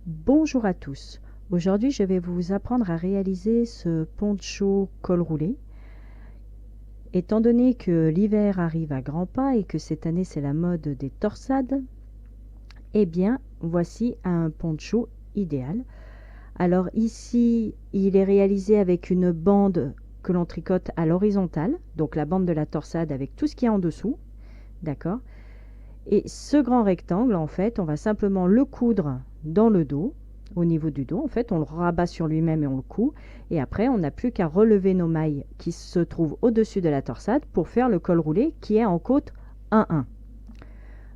Bonjour à tous. Aujourd'hui, je vais vous apprendre à réaliser ce poncho col roulé. Étant donné que l'hiver arrive à grands pas et que cette année c'est la mode des torsades, eh bien, voici un poncho idéal. Alors ici, il est réalisé avec une bande que l'on tricote à l'horizontale, donc la bande de la torsade avec tout ce qu'il y a en dessous, d'accord? Et ce grand rectangle, en fait, on va simplement le coudre dans le dos, au niveau du dos. En fait, on le rabat sur lui-même et on le coud. Et après, on n'a plus qu'à relever nos mailles qui se trouvent au-dessus de la torsade pour faire le col roulé qui est en côte 1-1.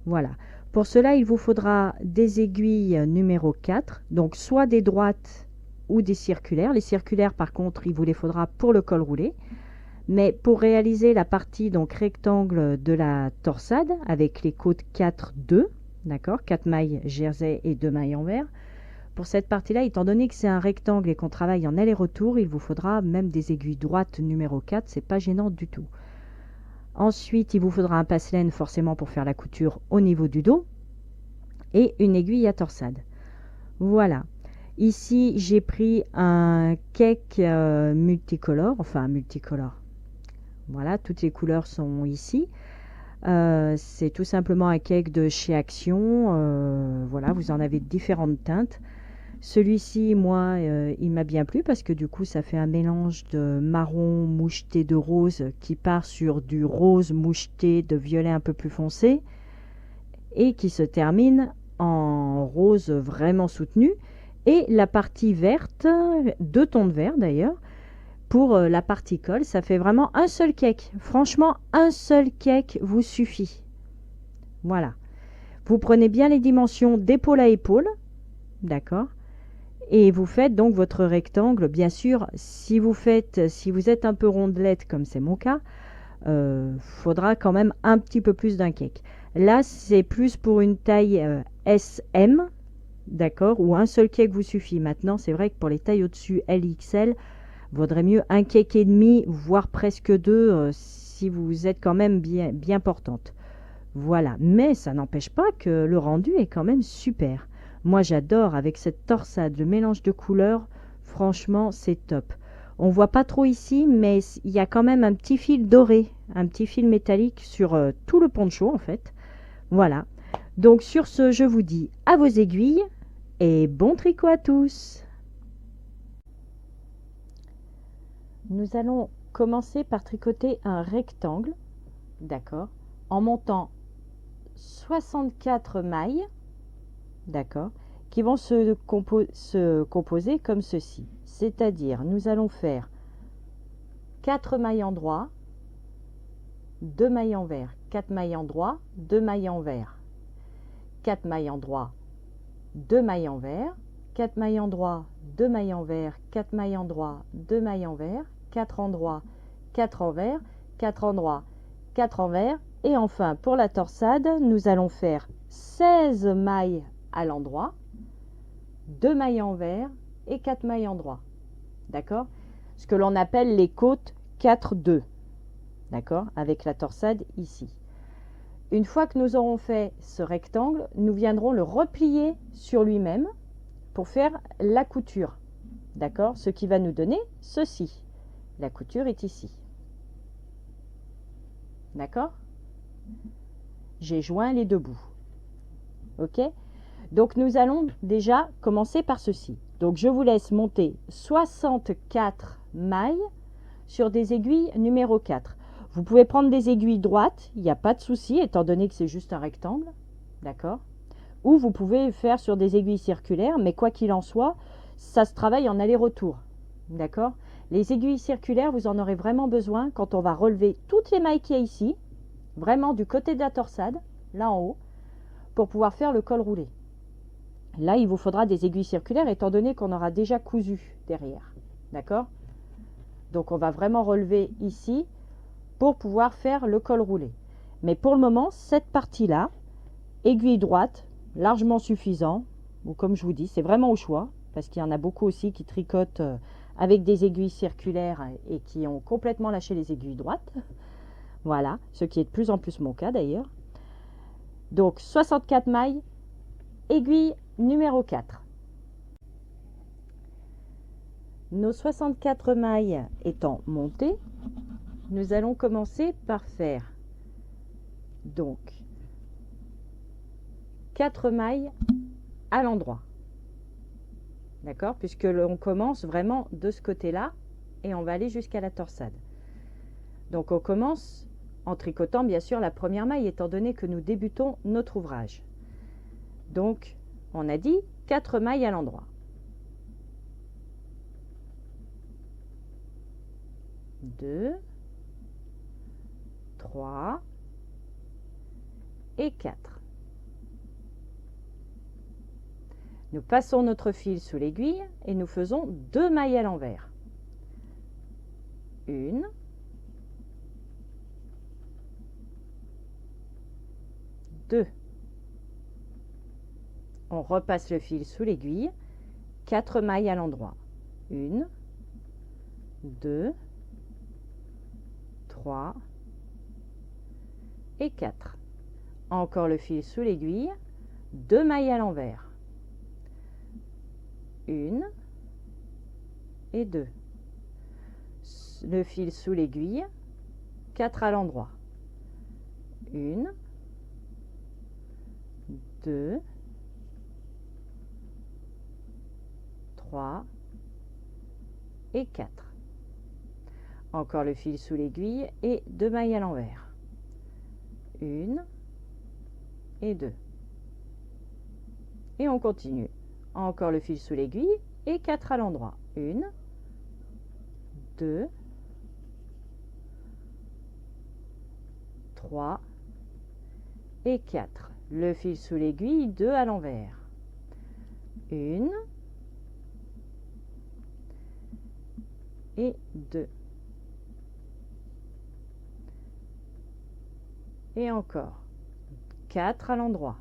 Voilà. Pour cela, il vous faudra des aiguilles numéro 4, donc soit des droites ou des circulaires. Les circulaires, par contre, il vous les faudra pour le col roulé. Mais pour réaliser la partie donc rectangle de la torsade avec les côtes 4-2, d'accord, 4 mailles jersey et 2 mailles envers, pour cette partie-là, étant donné que c'est un rectangle et qu'on travaille en aller-retour, il vous faudra même des aiguilles droites numéro 4, c'est pas gênant du tout. Ensuite, il vous faudra un passe-laine forcément pour faire la couture au niveau du dos et une aiguille à torsade. Voilà. Ici, j'ai pris un cake multicolore, enfin multicolore. Voilà, toutes les couleurs sont ici. C'est tout simplement un cake de chez Action. Voilà, vous en avez différentes teintes. Celui-ci, moi, il m'a bien plu parce que du coup, ça fait un mélange de marron moucheté de rose qui part sur du rose moucheté de violet un peu plus foncé et qui se termine en rose vraiment soutenu. Et la partie verte, deux tons de vert d'ailleurs, pour la partie colle, ça fait vraiment un seul cake. Franchement, un seul cake vous suffit. Voilà. Vous prenez bien les dimensions d'épaule à épaule, d'accord? Et vous faites donc votre rectangle. Bien sûr, si vous êtes un peu rondelette comme c'est mon cas, faudra quand même un petit peu plus d'un cake. Là, c'est plus pour une taille SM, d'accord, où un seul cake vous suffit. Maintenant, c'est vrai que pour les tailles au-dessus LXL, vaudrait mieux un cake et demi, voire presque deux, si vous êtes quand même bien portante. Voilà, mais ça n'empêche pas que le rendu est quand même super. Moi, j'adore avec cette torsade, le mélange de couleurs, franchement, c'est top. On voit pas trop ici, mais il y a quand même un petit fil doré, un petit fil métallique sur tout le poncho en fait. Voilà. Donc sur ce, je vous dis à vos aiguilles et bon tricot à tous. Nous allons commencer par tricoter un rectangle, d'accord, en montant 64 mailles, d'accord, qui vont se composer comme ceci. C'est-à-dire, nous allons faire 4 mailles en droit, 2 mailles envers, 4 mailles en droit, 2 mailles envers, 4 mailles en droit, 2 mailles envers, 4 mailles en droit, 2 mailles envers, 4 mailles en droit, 2 mailles envers, 4 en droit, 4 envers, 4 en droit, 4 envers. Et enfin, pour la torsade, nous allons faire 16 mailles à l'endroit, 2 mailles envers et 4 mailles en droit. D'accord? Ce que l'on appelle les côtes 4-2. D'accord? Avec la torsade ici. Une fois que nous aurons fait ce rectangle, nous viendrons le replier sur lui-même pour faire la couture. D'accord? Ce qui va nous donner ceci. La couture est ici. D'accord? J'ai joint les deux bouts. Ok? Donc nous allons déjà commencer par ceci. Donc je vous laisse monter 64 mailles sur des aiguilles numéro 4. Vous pouvez prendre des aiguilles droites, il n'y a pas de souci, étant donné que c'est juste un rectangle. D'accord? Ou vous pouvez faire sur des aiguilles circulaires, mais quoi qu'il en soit, ça se travaille en aller-retour. D'accord? Les aiguilles circulaires, vous en aurez vraiment besoin quand on va relever toutes les mailles qu'il y a ici, vraiment du côté de la torsade, là en haut, pour pouvoir faire le col roulé. Là, il vous faudra des aiguilles circulaires étant donné qu'on aura déjà cousu derrière. D'accord? Donc, on va vraiment relever ici pour pouvoir faire le col roulé. Mais pour le moment, cette partie-là, aiguille droite, largement suffisant. Ou comme je vous dis, c'est vraiment au choix parce qu'il y en a beaucoup aussi qui tricotent avec des aiguilles circulaires et qui ont complètement lâché les aiguilles droites. Voilà, ce qui est de plus en plus mon cas d'ailleurs. Donc 64 mailles, aiguille numéro 4. Nos 64 mailles étant montées, nous allons commencer par faire donc 4 mailles à l'endroit. D'accord? Puisque l'on commence vraiment de ce côté-là et on va aller jusqu'à la torsade. Donc on commence en tricotant bien sûr la première maille étant donné que nous débutons notre ouvrage. Donc on a dit 4 mailles à l'endroit. 2, 3 et 4. Nous passons notre fil sous l'aiguille et nous faisons 2 mailles à l'envers. 1, 2. On repasse le fil sous l'aiguille, 4 mailles à l'endroit. 1, 2, 3 et 4. Encore le fil sous l'aiguille, 2 mailles à l'envers. 1 et 2. Le fil sous l'aiguille, 4 à l'endroit. 1, 2, 3 et 4. Encore le fil sous l'aiguille et 2 mailles à l'envers. 1 et 2. Et on continue. Encore le fil sous l'aiguille et 4 à l'endroit. 1, 2, 3 et 4. Le fil sous l'aiguille, 2 à l'envers. 1 et 2. Et encore 4 à l'endroit.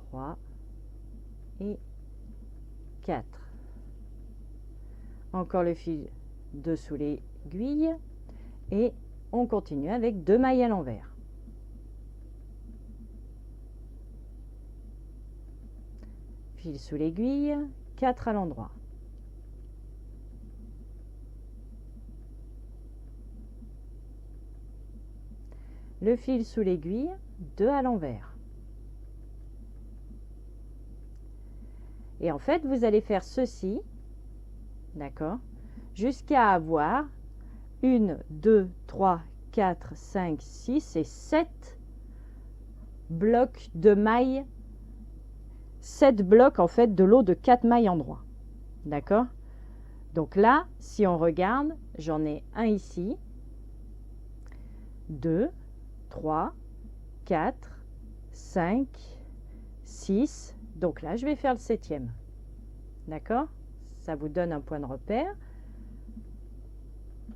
3 et 4. Encore le fil de sous l'aiguille et on continue avec 2 mailles à l'envers. Fil sous l'aiguille, 4 à l'endroit. Le fil sous l'aiguille, 2 à l'envers. Et en fait, vous allez faire ceci, d'accord, jusqu'à avoir 1, 2, 3, 4, 5, 6 et 7 blocs de mailles, 7 blocs en fait de lot de 4 mailles endroits. D'accord? Donc là, si on regarde, j'en ai un ici, 2, 3, 4, 5, 6. Donc là, je vais faire le 7e. D'accord? Ça vous donne un point de repère.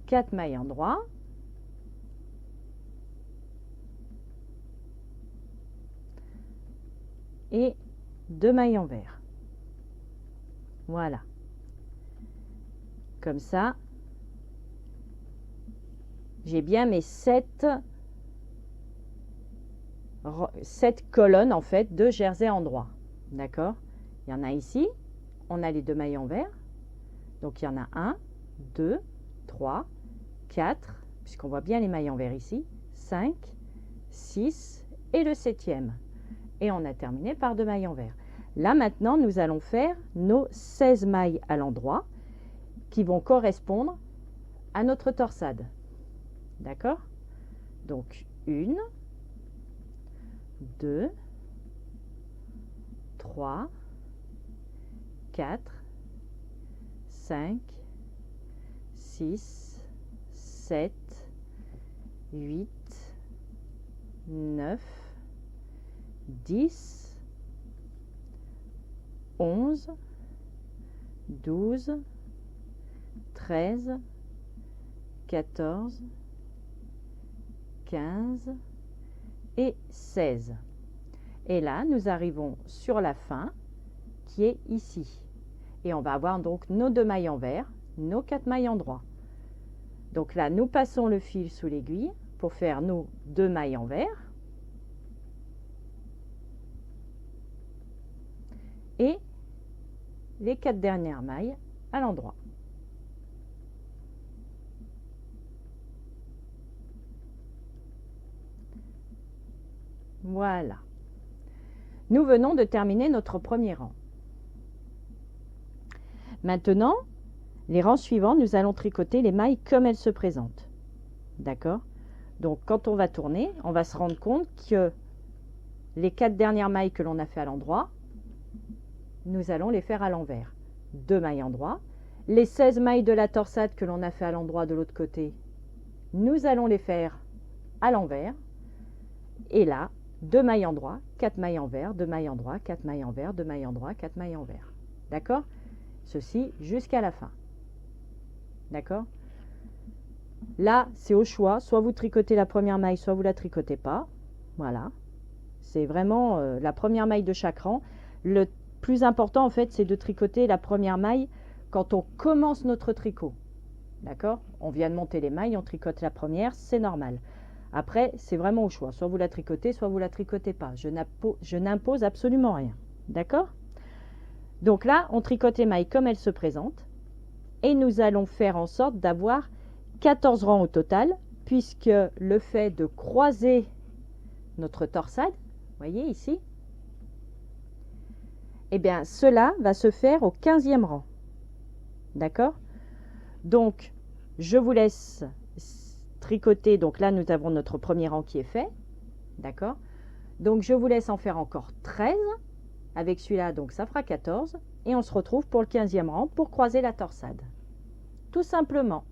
4 mailles endroits. Et 2 mailles envers. Voilà. Comme ça, j'ai bien mes 7 colonnes en fait de jersey endroit. D'accord? Il y en a ici, on a les 2 mailles envers. Donc il y en a 1, 2, 3, 4, puisqu'on voit bien les mailles envers ici, 5, 6 et le 7e. Et on a terminé par 2 mailles envers. Là maintenant, nous allons faire nos 16 mailles à l'endroit qui vont correspondre à notre torsade. D'accord? Donc 1, 2, 3, 4, 5, 6, 7, 8, 9, 10, 11, 12, 13, 14, 15 et 16. Et là, nous arrivons sur la fin qui est ici. Et on va avoir donc nos 2 mailles envers, nos 4 mailles endroits. Donc là, nous passons le fil sous l'aiguille pour faire nos 2 mailles envers. et les 4 dernières mailles à l'endroit. Voilà. Nous venons de terminer notre premier rang. Maintenant, les rangs suivants, nous allons tricoter les mailles comme elles se présentent. D'accord? Donc, quand on va tourner, on va se rendre compte que les 4 dernières mailles que l'on a fait à l'endroit, nous allons les faire à l'envers. 2 mailles endroit. Les 16 mailles de la torsade que l'on a fait à l'endroit de l'autre côté, nous allons les faire à l'envers. Et là, 2 mailles endroit, 4 mailles envers, 2 mailles endroit, 4 mailles envers, 2 mailles endroit, 4 mailles envers. D'accord? Ceci jusqu'à la fin. D'accord? Là, c'est au choix. Soit vous tricotez la première maille, soit vous la tricotez pas. Voilà. C'est vraiment la première maille de chaque rang. Le plus important, en fait, c'est de tricoter la première maille quand on commence notre tricot. D'accord? On vient de monter les mailles, on tricote la première, c'est normal. Après, c'est vraiment au choix. Soit vous la tricotez, soit vous la tricotez pas. Je n'impose absolument rien. D'accord? Donc là, on tricote les mailles comme elles se présentent. Et nous allons faire en sorte d'avoir 14 rangs au total, puisque le fait de croiser notre torsade, voyez ici, eh bien cela va se faire au 15e rang. D'accord? Donc, je vous laisse tricoter. Donc là, nous avons notre premier rang qui est fait. D'accord? Donc, je vous laisse en faire encore 13. Avec celui-là, donc ça fera 14. Et on se retrouve pour le 15e rang pour croiser la torsade. Tout simplement.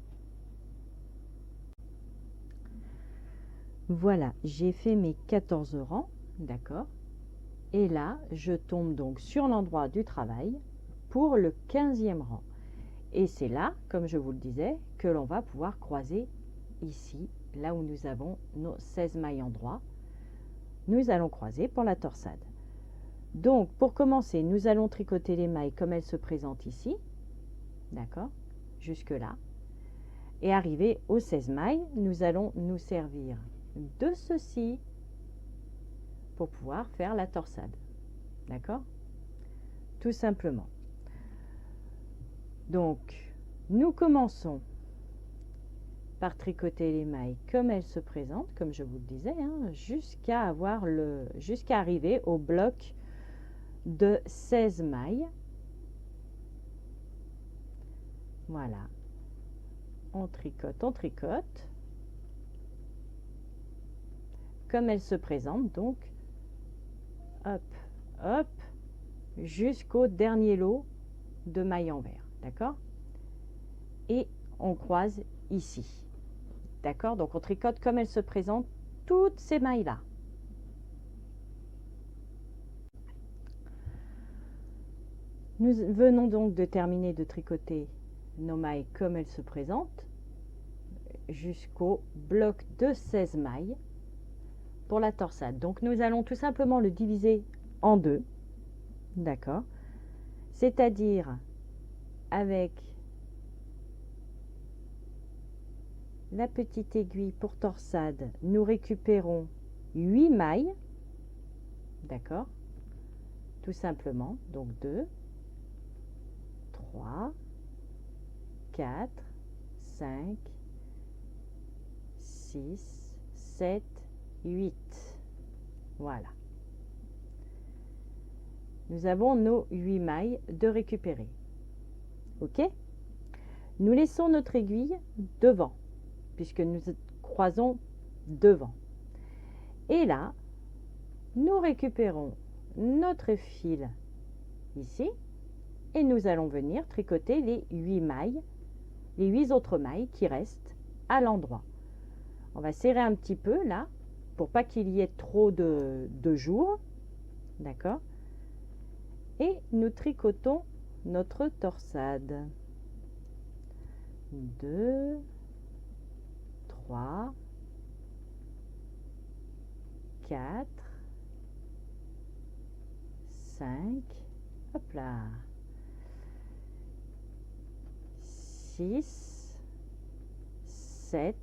Voilà, j'ai fait mes 14 rangs. D'accord? Et là, je tombe donc sur l'endroit du travail pour le 15e rang. Et c'est là, comme je vous le disais, que l'on va pouvoir croiser ici, là où nous avons nos 16 mailles endroit. Nous allons croiser pour la torsade. Donc, pour commencer, nous allons tricoter les mailles comme elles se présentent ici. D'accord? Jusque là. Et arrivé aux 16 mailles, nous allons nous servir de ceci pour pouvoir faire la torsade. D'accord? Tout simplement. Donc, nous commençons par tricoter les mailles comme elles se présentent, comme je vous le disais, hein, jusqu'à arriver au bloc de 16 mailles. Voilà. On tricote, comme elles se présentent, donc, hop, hop, jusqu'au dernier lot de mailles envers. D'accord? Et on croise ici. D'accord? Donc on tricote comme elles se présentent, toutes ces mailles là. Nous venons donc de terminer de tricoter nos mailles comme elles se présentent jusqu'au bloc de 16 mailles pour la torsade. Donc nous allons tout simplement le diviser en deux. D'accord? C'est-à-dire avec la petite aiguille pour torsade, nous récupérons 8 mailles. D'accord? Tout simplement. Donc 2, 3, 4, 5, 6, 7, 8. Voilà. Nous avons nos 8 mailles de récupérer. OK? Nous laissons notre aiguille devant, puisque nous croisons devant. Et là, nous récupérons notre fil ici, et nous allons venir tricoter les 8 mailles, les 8 autres mailles qui restent à l'endroit. On va serrer un petit peu là, pour pas qu'il y ait trop de jours. D'accord? Et nous tricotons notre torsade. 2, 3, 4, 5, hop là, 6, 7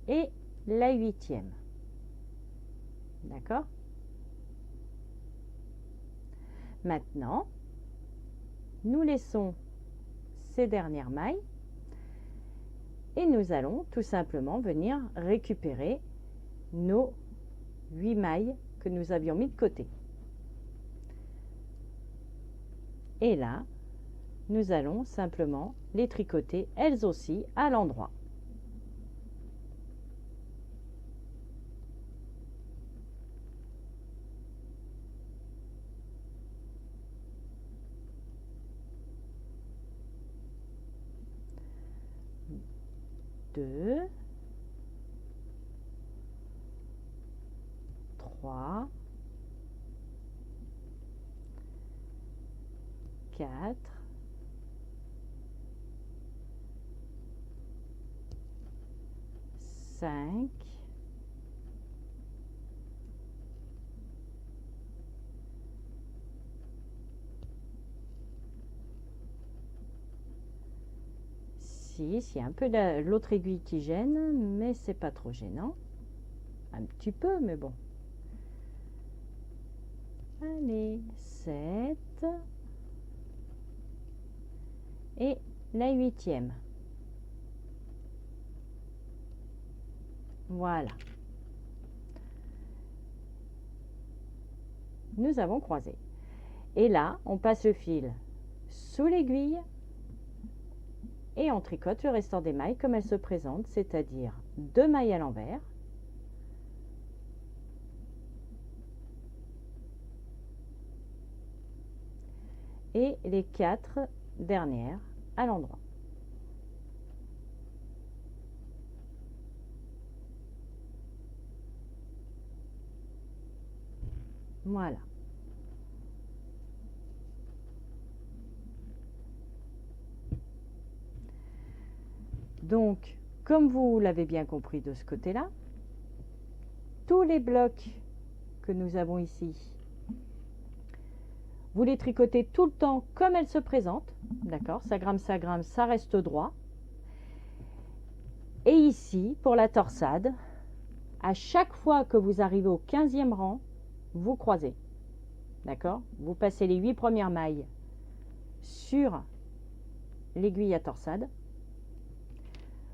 et la 8e. D'accord? Maintenant, nous laissons ces dernières mailles et nous allons tout simplement venir récupérer nos 8 mailles que nous avions mis de côté. Et là, nous allons simplement les tricoter elles aussi à l'endroit. Deux, 3, 4, 5, 6. Il y a un peu l'autre aiguille qui gêne, mais c'est pas trop gênant. Un petit peu, mais bon. Allez, 7. Et la 8e. Voilà. Nous avons croisé. Et là, on passe le fil sous l'aiguille et on tricote le restant des mailles comme elles se présentent, c'est-à-dire 2 mailles à l'envers, et les 4 dernières à l'endroit. Voilà. Donc, comme vous l'avez bien compris de ce côté-là, tous les blocs que nous avons ici, vous les tricotez tout le temps comme elles se présentent, d'accord? Ça grimpe, ça reste droit. Et ici, pour la torsade, à chaque fois que vous arrivez au 15e rang, vous croisez, d'accord? Vous passez les 8 premières mailles sur l'aiguille à torsade.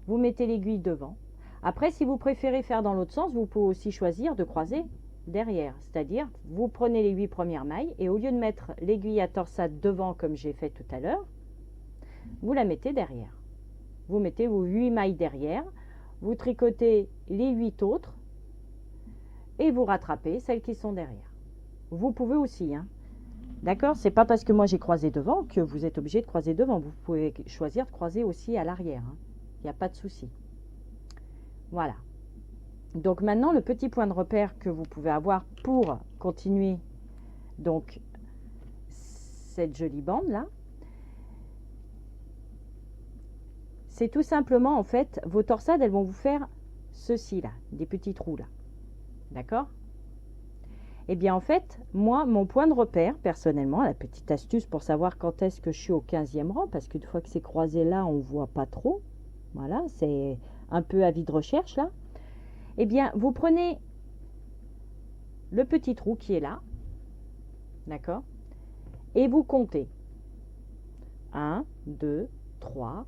Vous mettez l'aiguille devant. Après, si vous préférez faire dans l'autre sens, vous pouvez aussi choisir de croiser derrière. C'est-à-dire, vous prenez les 8 premières mailles et au lieu de mettre l'aiguille à torsade devant comme j'ai fait tout à l'heure, vous la mettez derrière. Vous mettez vos 8 mailles derrière, vous tricotez les 8 autres et vous rattrapez celles qui sont derrière. Vous pouvez aussi, hein. D'accord? C'est pas parce que moi j'ai croisé devant que vous êtes obligé de croiser devant. Vous pouvez choisir de croiser aussi à l'arrière, hein. Il n'y a pas de souci. Voilà. Donc maintenant, le petit point de repère que vous pouvez avoir pour continuer donc cette jolie bande là, c'est tout simplement en fait vos torsades, elles vont vous faire ceci là, des petits trous là. D'accord? Et bien en fait, moi, mon point de repère, personnellement, la petite astuce pour savoir quand est-ce que je suis au 15e rang, parce qu'une fois que c'est croisé là, on ne voit pas trop. Voilà, c'est un peu avis de recherche là. Eh bien, vous prenez le petit trou qui est là, d'accord? Et vous comptez 1, 2, 3,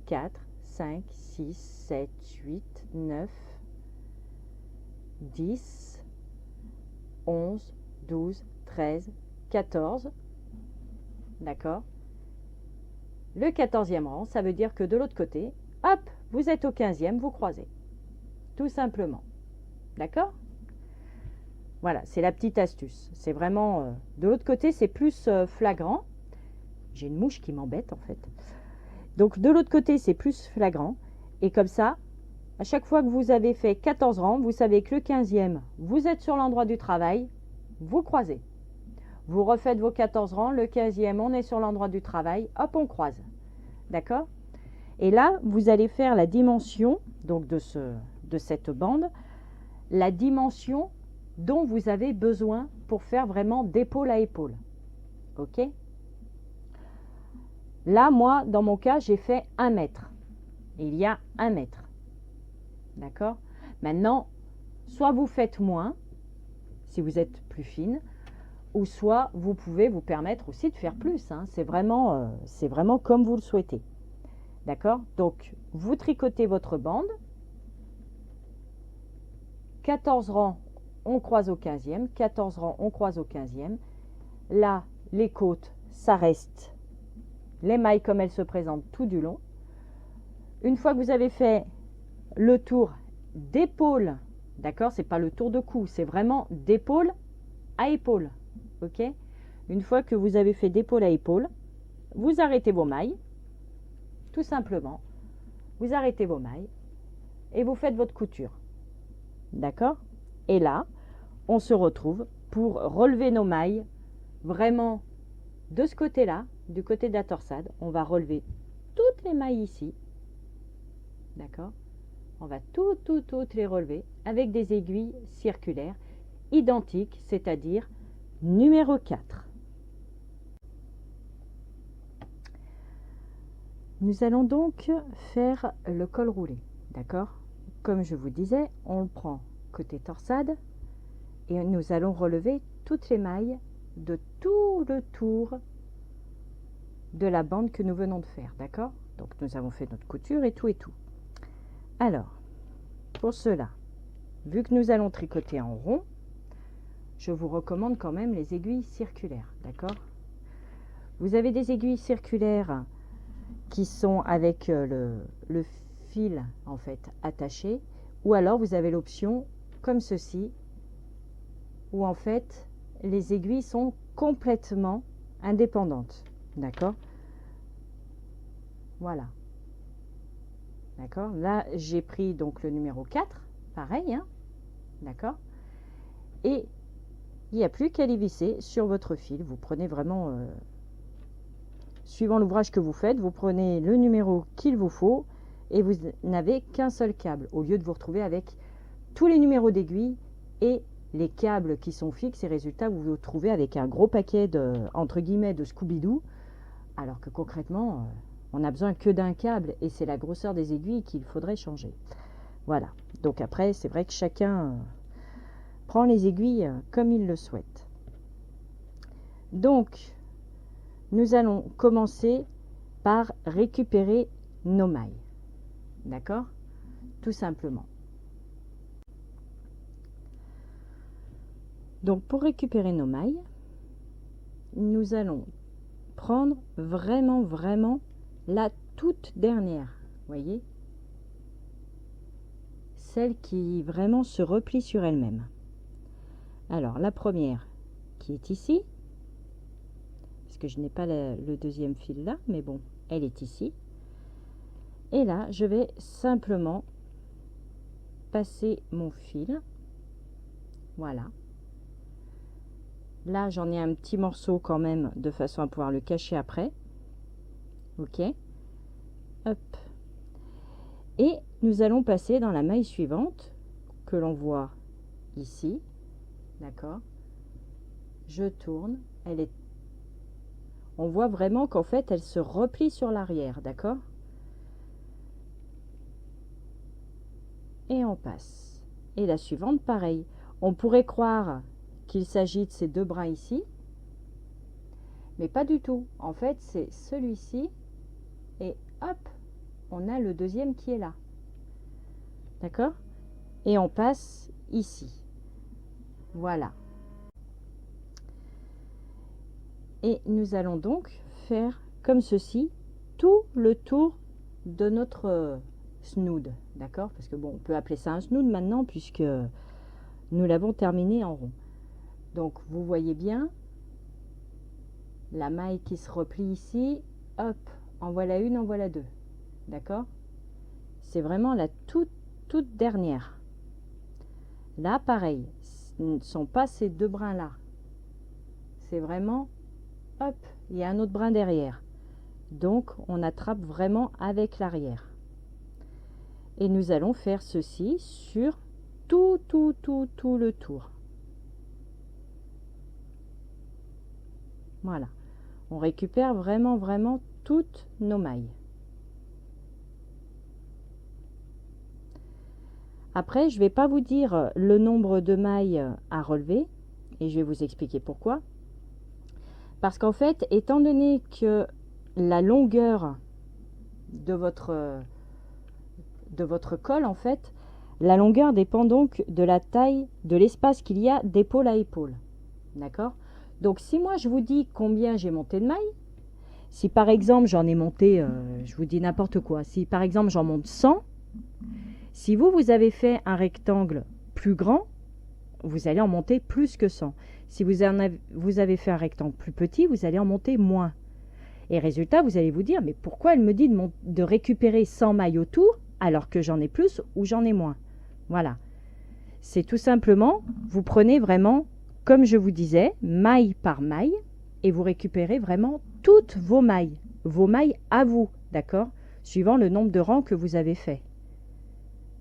4, 5, 6, 7, 8, 9, 10, 11, 12, 13, 14, d'accord? Le 14e rang, ça veut dire que de l'autre côté, hop, vous êtes au 15e, vous croisez. Tout simplement. D'accord? Voilà, c'est la petite astuce. C'est vraiment... de l'autre côté, c'est plus flagrant. J'ai une mouche qui m'embête, en fait. Donc, de l'autre côté, c'est plus flagrant. Et comme ça, à chaque fois que vous avez fait 14 rangs, vous savez que le 15e, vous êtes sur l'endroit du travail, vous croisez. Vous refaites vos 14 rangs, le 15e, on est sur l'endroit du travail, hop, on croise. D'accord? Et là, vous allez faire la dimension donc de cette bande, la dimension dont vous avez besoin pour faire vraiment d'épaule à épaule. Ok? Là, moi, dans mon cas, j'ai fait 1 mètre. Il y a 1 mètre. D'accord? Maintenant, soit vous faites moins, si vous êtes plus fine, ou soit vous pouvez vous permettre aussi de faire plus, hein. C'est vraiment comme vous le souhaitez. D'accord? Donc, vous tricotez votre bande. 14 rangs, on croise au 15e. 14 rangs, on croise au 15e. Là, les côtes, ça reste les mailles comme elles se présentent tout du long. Une fois que vous avez fait le tour d'épaule, d'accord? C'est pas le tour de cou, c'est vraiment d'épaule à épaule. Ok? Une fois que vous avez fait d'épaule à épaule, vous arrêtez vos mailles, tout simplement. Vous arrêtez vos mailles et vous faites votre couture. D'accord? Et là, on se retrouve pour relever nos mailles vraiment de ce côté-là, du côté de la torsade. On va relever toutes les mailles ici. D'accord? On va toutes les relever avec des aiguilles circulaires identiques, c'est-à-dire numéro 4. Nous allons donc faire le col roulé. D'accord? Comme je vous disais, on le prend côté torsade et nous allons relever toutes les mailles de tout le tour de la bande que nous venons de faire. D'accord? Donc nous avons fait notre couture et tout et tout. Alors, pour cela, vu que nous allons tricoter en rond, je vous recommande quand même les aiguilles circulaires. D'accord? Vous avez des aiguilles circulaires qui sont avec le fil en fait attaché, ou alors vous avez l'option comme ceci, où en fait les aiguilles sont complètement indépendantes. D'accord? Voilà. D'accord? Là, j'ai pris donc le numéro 4, pareil, hein? D'accord? Et il n'y a plus qu'à les visser sur votre fil. Vous prenez vraiment, suivant l'ouvrage que vous faites, vous prenez le numéro qu'il vous faut et vous n'avez qu'un seul câble, au lieu de vous retrouver avec tous les numéros d'aiguilles et les câbles qui sont fixes, et résultat, vous vous retrouvez avec un gros paquet de, entre guillemets, de Scooby-Doo, alors que concrètement, on n'a besoin que d'un câble et c'est la grosseur des aiguilles qu'il faudrait changer. Voilà. Donc après, c'est vrai que chacun prend les aiguilles comme il le souhaite. Donc, nous allons commencer par récupérer nos mailles. D'accord? Tout simplement. Donc, pour récupérer nos mailles, nous allons prendre vraiment la toute dernière. Voyez? Celle qui vraiment se replie sur elle-même. Alors, la première qui est ici, parce que je n'ai pas le deuxième fil là, mais bon, elle est ici. Et là, je vais simplement passer mon fil. Voilà. Là, j'en ai un petit morceau quand même, de façon à pouvoir le cacher après. Ok. Hop. Et nous allons passer dans la maille suivante, que l'on voit ici. D'accord. Je tourne. On voit vraiment qu'en fait, elle se replie sur l'arrière. D'accord. Et on passe. Et la suivante, pareil. On pourrait croire qu'il s'agit de ces deux brins ici, mais pas du tout. En fait, c'est celui-ci, et hop, on a le deuxième qui est là. D'accord? Et on passe ici. Voilà. Et nous allons donc faire comme ceci tout le tour de notre snood. D'accord? Parce que bon, on peut appeler ça un snood maintenant, puisque nous l'avons terminé en rond. Donc, vous voyez bien la maille qui se replie ici. Hop, en voilà une, en voilà deux. D'accord? C'est vraiment la toute dernière. Là, pareil, ce ne sont pas ces deux brins-là. C'est vraiment, hop, il y a un autre brin derrière. Donc, on attrape vraiment avec l'arrière. Et nous allons faire ceci sur tout le tour. Voilà. On récupère vraiment toutes nos mailles. Après, je ne vais pas vous dire le nombre de mailles à relever et je vais vous expliquer pourquoi. Parce qu'en fait, étant donné que la longueur de votre col, en fait, la longueur dépend donc de la taille, de l'espace qu'il y a d'épaule à épaule. D'accord? Donc si moi je vous dis combien j'ai monté de mailles, si par exemple j'en ai monté, je vous dis n'importe quoi, si par exemple j'en monte 100, si vous avez fait un rectangle plus grand, vous allez en monter plus que 100. Si vous avez fait un rectangle plus petit, vous allez en monter moins. Et résultat, vous allez vous dire, mais pourquoi elle me dit de récupérer 100 mailles autour alors que j'en ai plus ou j'en ai moins? Voilà. C'est tout simplement, vous prenez vraiment, comme je vous disais, maille par maille, et vous récupérez vraiment toutes vos mailles à vous, d'accord? Suivant le nombre de rangs que vous avez fait.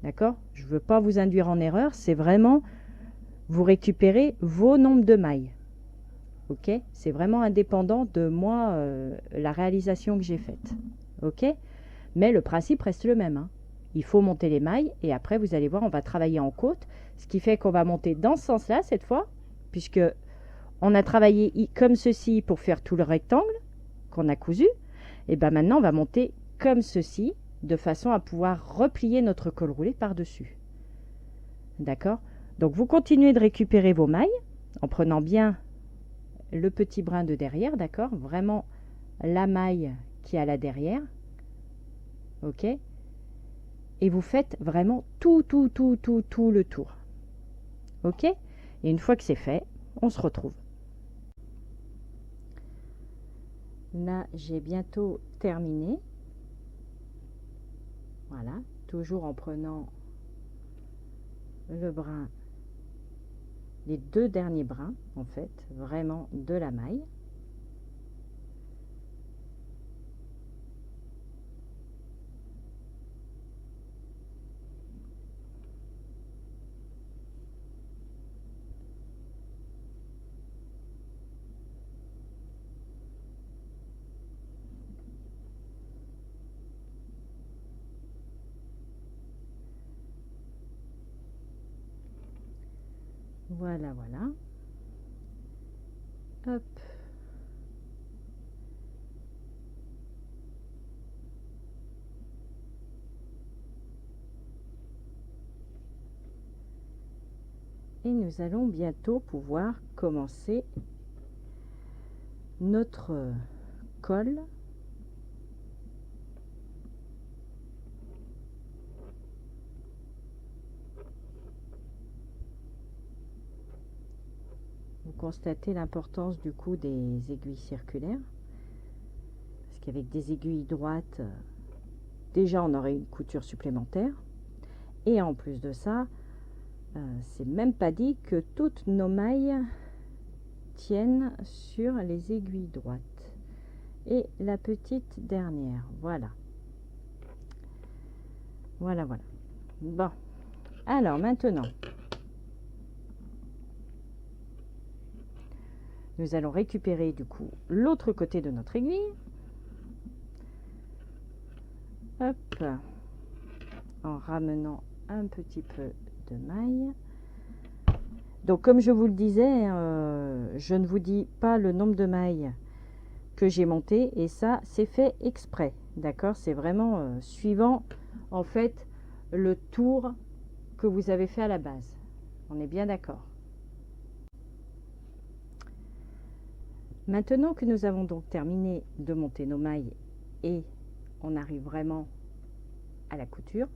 D'accord? Je ne veux pas vous induire en erreur, c'est vraiment, vous récupérez vos nombres de mailles. Ok? C'est vraiment indépendant de moi, la réalisation que j'ai faite. Ok? Mais le principe reste le même, hein. Il faut monter les mailles et après vous allez voir, on va travailler en côte, ce qui fait qu'on va monter dans ce sens-là cette fois, puisque on a travaillé comme ceci pour faire tout le rectangle qu'on a cousu. Et bien maintenant on va monter comme ceci, de façon à pouvoir replier notre col roulé par-dessus. D'accord? Donc vous continuez de récupérer vos mailles en prenant bien le petit brin de derrière, d'accord? Vraiment la maille qui a là derrière. Ok? Et vous faites vraiment tout le tour. Ok? Et une fois que c'est fait, on se retrouve. Là, j'ai bientôt terminé. Voilà, toujours en prenant le brin, les deux derniers brins, en fait, vraiment de la maille. Voilà, voilà. Hop. Et nous allons bientôt pouvoir commencer notre col. Vous constatez l'importance du coup des aiguilles circulaires. Parce qu'avec des aiguilles droites, déjà on aurait une couture supplémentaire. Et en plus de ça, c'est même pas dit que toutes nos mailles tiennent sur les aiguilles droites. Et la petite dernière, voilà. Voilà, voilà. Bon, alors maintenant, nous allons récupérer du coup l'autre côté de notre aiguille. Hop, en ramenant un petit peu de maille. Donc comme je vous le disais, je ne vous dis pas le nombre de mailles que j'ai monté et ça c'est fait exprès, d'accord? C'est vraiment suivant en fait le tour que vous avez fait à la base. On est bien d'accord? Maintenant que nous avons donc terminé de monter nos mailles et on arrive vraiment à la couture,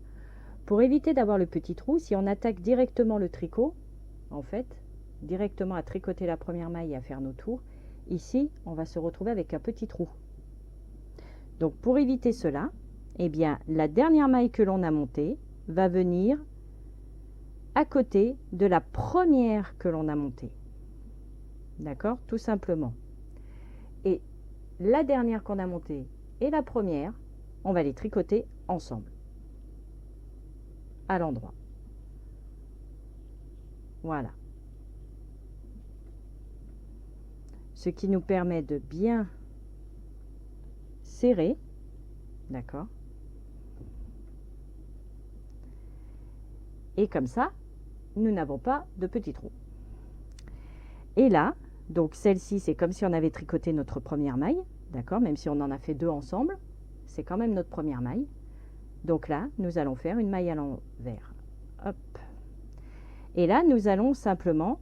pour éviter d'avoir le petit trou, si on attaque directement le tricot, en fait, directement à tricoter la première maille et à faire nos tours, ici, on va se retrouver avec un petit trou. Donc, pour éviter cela, eh bien, la dernière maille que l'on a montée va venir à côté de la première que l'on a montée. D'accord? Tout simplement. Et la dernière qu'on a montée et la première, on va les tricoter ensemble, à l'endroit. Voilà. Ce qui nous permet de bien serrer, d'accord? Et comme ça, nous n'avons pas de petits trous. Et là, Donc celle-ci, c'est comme si on avait tricoté notre première maille, d'accord, même si on en a fait 2 ensemble, c'est quand même notre première maille. Donc là, nous allons faire une maille à l'envers. Hop. Et là, nous allons simplement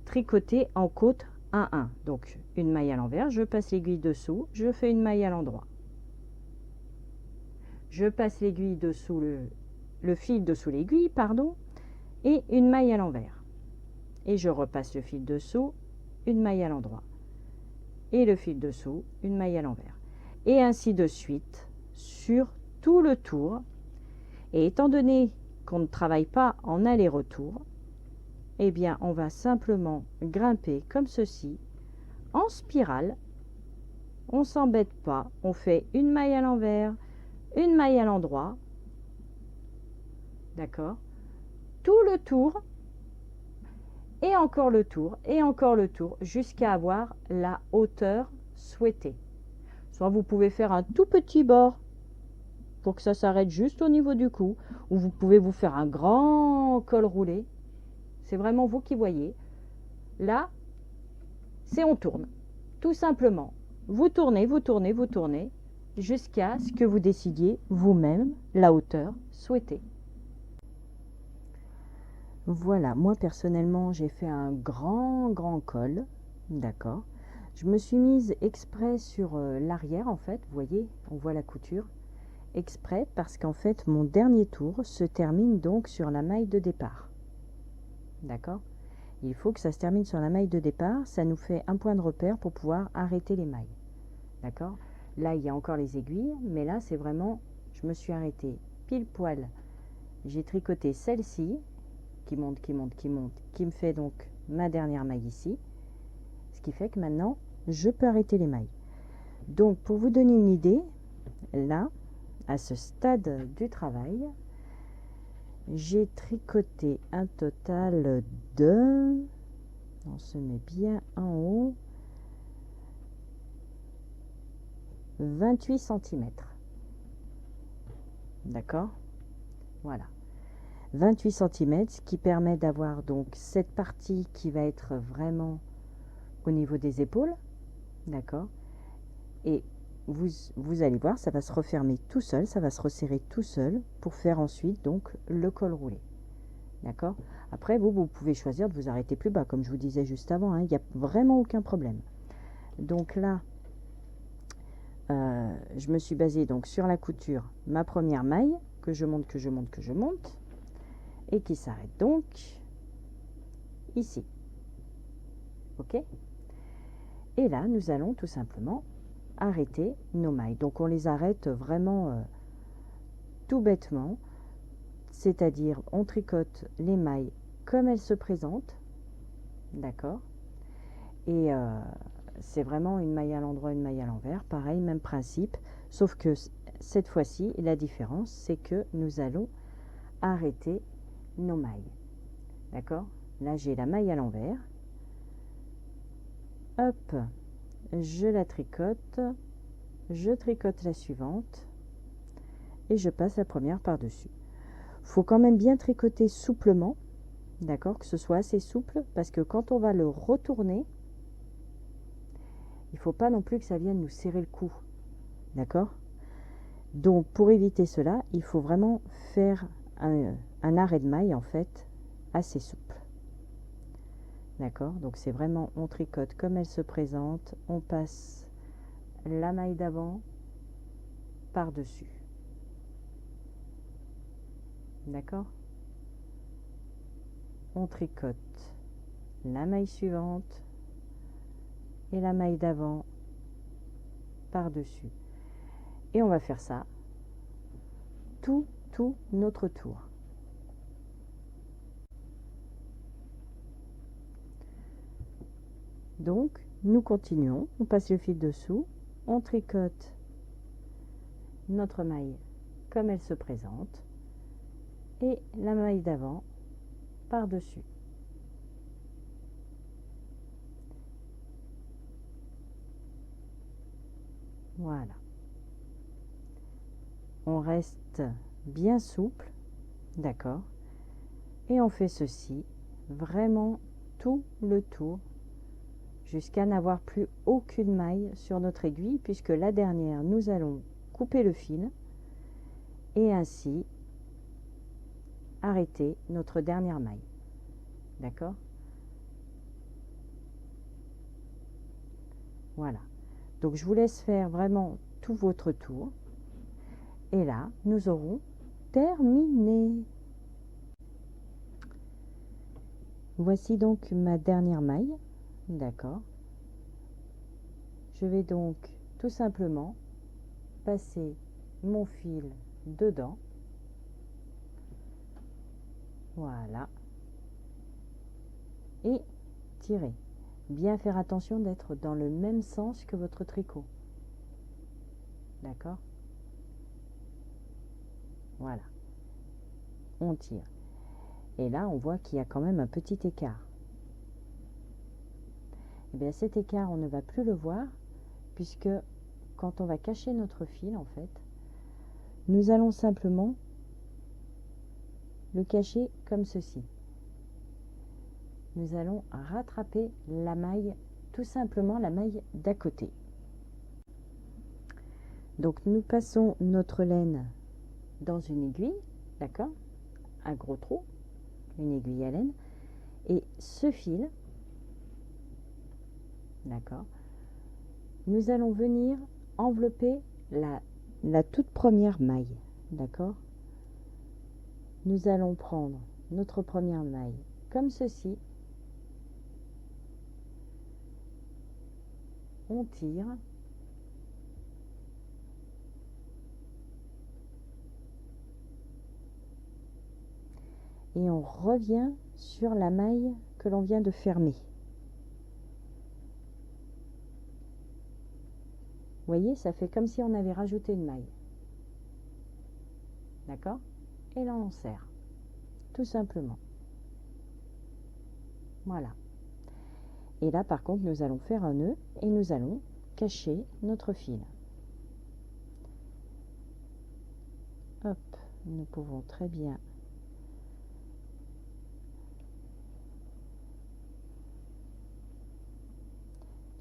tricoter en côte 1-1. Donc une maille à l'envers, je passe l'aiguille dessous, je fais une maille à l'endroit. Je passe l'aiguille dessous le fil dessous l'aiguille, pardon, et une maille à l'envers. Et je repasse le fil dessous, une maille à l'endroit. Et le fil dessous, une maille à l'envers. Et ainsi de suite sur tout le tour. Et étant donné qu'on ne travaille pas en aller-retour, eh bien on va simplement grimper comme ceci, en spirale. On ne s'embête pas, on fait une maille à l'envers, une maille à l'endroit, d'accord, tout le tour, et encore le tour, et encore le tour, jusqu'à avoir la hauteur souhaitée. Soit vous pouvez faire un tout petit bord pour que ça s'arrête juste au niveau du cou, ou vous pouvez vous faire un grand col roulé. C'est vraiment vous qui voyez. Là, c'est on tourne, tout simplement. Vous tournez, vous tournez, vous tournez, jusqu'à ce que vous décidiez vous-même la hauteur souhaitée. Voilà, moi personnellement, j'ai fait un grand col, d'accord. Je me suis mise exprès sur l'arrière, en fait, vous voyez, on voit la couture. Exprès parce qu'en fait, mon dernier tour se termine donc sur la maille de départ. D'accord. Il faut que ça se termine sur la maille de départ, ça nous fait un point de repère pour pouvoir arrêter les mailles. D'accord. Là, il y a encore les aiguilles, mais là, c'est vraiment, je me suis arrêtée pile poil. J'ai tricoté celle-ci, qui monte, qui monte, qui monte, qui me fait donc ma dernière maille ici. Ce qui fait que maintenant, je peux arrêter les mailles. Donc, pour vous donner une idée, là, à ce stade du travail, j'ai tricoté un total de, on se met bien en haut, 28 cm. D'accord? Voilà. 28 cm, ce qui permet d'avoir donc cette partie qui va être vraiment au niveau des épaules. D'accord? Et vous allez voir, ça va se refermer tout seul, ça va se resserrer tout seul pour faire ensuite donc le col roulé. D'accord? Après, vous pouvez choisir de vous arrêter plus bas, comme je vous disais juste avant, hein, il n'y a vraiment aucun problème. Donc là, je me suis basée donc sur la couture, ma première maille, que je monte, que je monte, que je monte, et qui s'arrête donc ici. Ok? Et là, nous allons tout simplement arrêter nos mailles. Donc on les arrête vraiment tout bêtement, c'est-à-dire on tricote les mailles comme elles se présentent, d'accord, et c'est vraiment une maille à l'endroit, une maille à l'envers, pareil, même principe, sauf que cette fois-ci, la différence, c'est que nous allons arrêter nos mailles, d'accord. Là, j'ai la maille à l'envers, hop, je la tricote, je tricote la suivante, et je passe la première par-dessus. Faut quand même bien tricoter souplement, d'accord, que ce soit assez souple, parce que quand on va le retourner, il ne faut pas non plus que ça vienne nous serrer le cou, d'accord. Donc pour éviter cela, il faut vraiment faire un arrêt de maille en fait assez souple, d'accord. Donc c'est vraiment, on tricote comme elle se présente, on passe la maille d'avant par dessus, d'accord. On tricote la maille suivante et la maille d'avant par dessus, et on va faire ça tout notre tour. Donc nous continuons, on passe le fil dessous, on tricote notre maille comme elle se présente et la maille d'avant par dessus. Voilà. On reste bien souple, d'accord, et on fait ceci vraiment tout le tour jusqu'à n'avoir plus aucune maille sur notre aiguille, puisque la dernière, nous allons couper le fil et ainsi arrêter notre dernière maille. D'accord? Voilà. Donc je vous laisse faire vraiment tout votre tour. Et là, nous aurons terminé. Voici donc ma dernière maille. D'accord. Je vais donc tout simplement passer mon fil dedans. Voilà. Et tirer. Bien faire attention d'être dans le même sens que votre tricot. D'accord? Voilà. On tire. Et là, on voit qu'il y a quand même un petit écart. Et bien cet écart, on ne va plus le voir, puisque quand on va cacher notre fil, en fait, nous allons simplement le cacher comme ceci. Nous allons rattraper la maille, tout simplement la maille d'à côté. Donc nous passons notre laine dans une aiguille, d'accord, un gros trou, une aiguille à laine, et ce fil, d'accord, nous allons venir envelopper la toute première maille, d'accord. Nous allons prendre notre première maille comme ceci, on tire, et on revient sur la maille que l'on vient de fermer. Vous voyez, ça fait comme si on avait rajouté une maille. D'accord? Et là, on serre. Tout simplement. Voilà. Et là, par contre, nous allons faire un nœud et nous allons cacher notre fil. Hop, nous pouvons très bien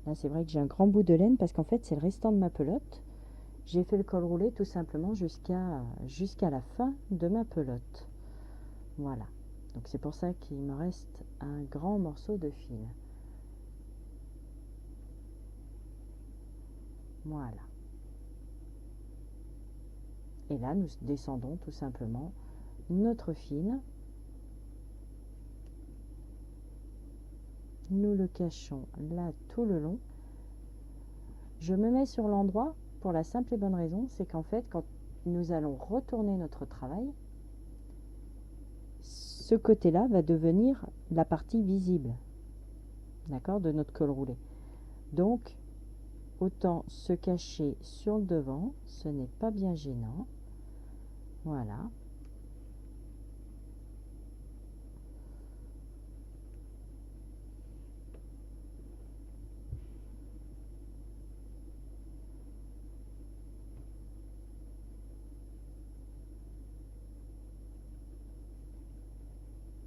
là, c'est vrai que j'ai un grand bout de laine parce qu'en fait, c'est le restant de ma pelote. J'ai fait le col roulé tout simplement jusqu'à la fin de ma pelote. Voilà. Donc c'est pour ça qu'il me reste un grand morceau de fil. Voilà. Et là, nous descendons tout simplement notre fil. Nous le cachons là tout le long. Je me mets sur l'endroit pour la simple et bonne raison, c'est qu'en fait, quand nous allons retourner notre travail, ce côté-là va devenir la partie visible, d'accord, de notre col roulé. Donc, autant se cacher sur le devant, ce n'est pas bien gênant. Voilà.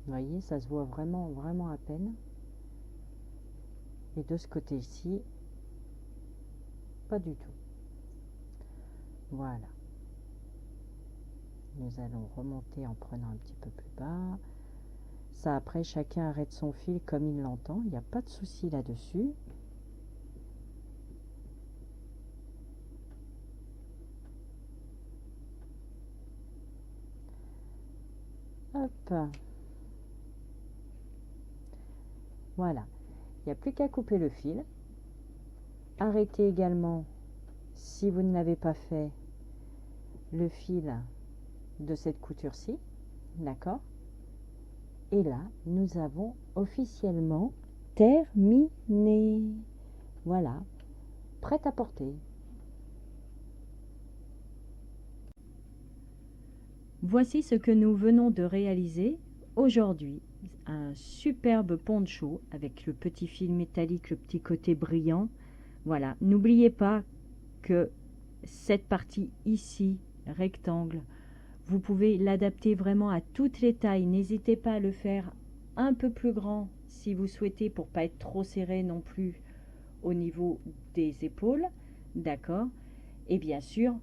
Vous voyez, ça se voit vraiment, vraiment à peine. Et de ce côté-ci, pas du tout. Voilà. Nous allons remonter en prenant un petit peu plus bas. Ça, après, chacun arrête son fil comme il l'entend. Il n'y a pas de souci là-dessus. Hop. Voilà. Il n'y a plus qu'à couper le fil. Arrêtez également, si vous ne l'avez pas fait, le fil de cette couture-ci. D'accord? Et là, nous avons officiellement terminé. Voilà. Prête à porter. Voici ce que nous venons de réaliser aujourd'hui. Un superbe poncho avec le petit fil métallique, le petit côté brillant. Voilà, n'oubliez pas que cette partie ici, rectangle, vous pouvez l'adapter vraiment à toutes les tailles. N'hésitez pas à le faire un peu plus grand si vous souhaitez pour pas être trop serré non plus au niveau des épaules, d'accord? Et bien sûr,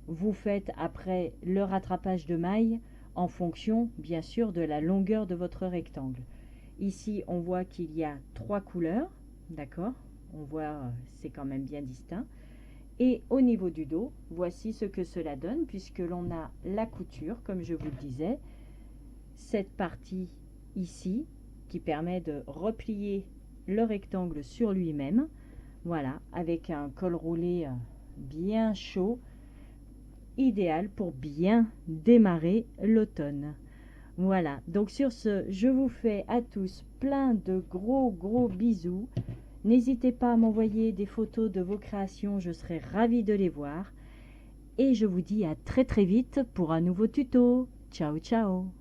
vous faites après le rattrapage de mailles en fonction, bien sûr, de la longueur de votre rectangle. Ici, on voit qu'il y a 3 couleurs, d'accord? On voit, c'est quand même bien distinct. Et au niveau du dos, voici ce que cela donne, puisque l'on a la couture, comme je vous le disais, cette partie ici, qui permet de replier le rectangle sur lui-même, voilà, avec un col roulé bien chaud, idéal pour bien démarrer l'automne. Voilà, donc sur ce, je vous fais à tous plein de gros bisous. N'hésitez pas à m'envoyer des photos de vos créations, je serai ravie de les voir. Et je vous dis à très vite pour un nouveau tuto. Ciao ciao.